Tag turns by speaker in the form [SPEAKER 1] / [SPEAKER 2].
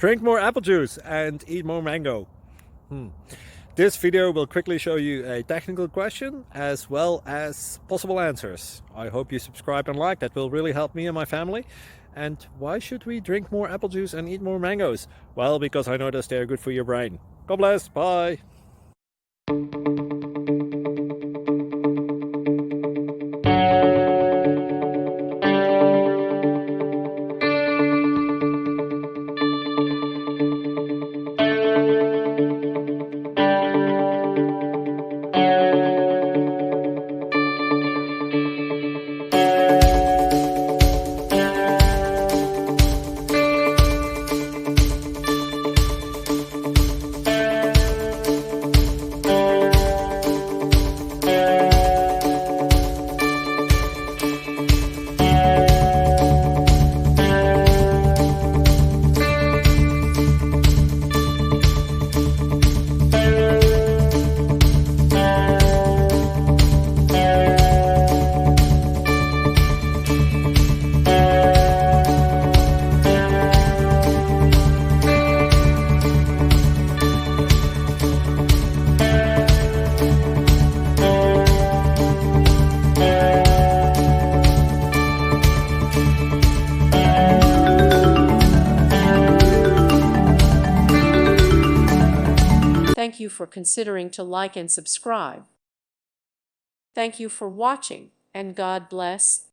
[SPEAKER 1] Drink more apple juice and eat more mango. This video will quickly show you a technical question as well as possible answers. I hope you subscribe and like, that will really help me and my family. And why should we drink more apple juice and eat more mangoes? Well, because I noticed they're good for your brain. God bless, bye!
[SPEAKER 2] Thank you for considering to like and subscribe. Thank you for watching, and God bless.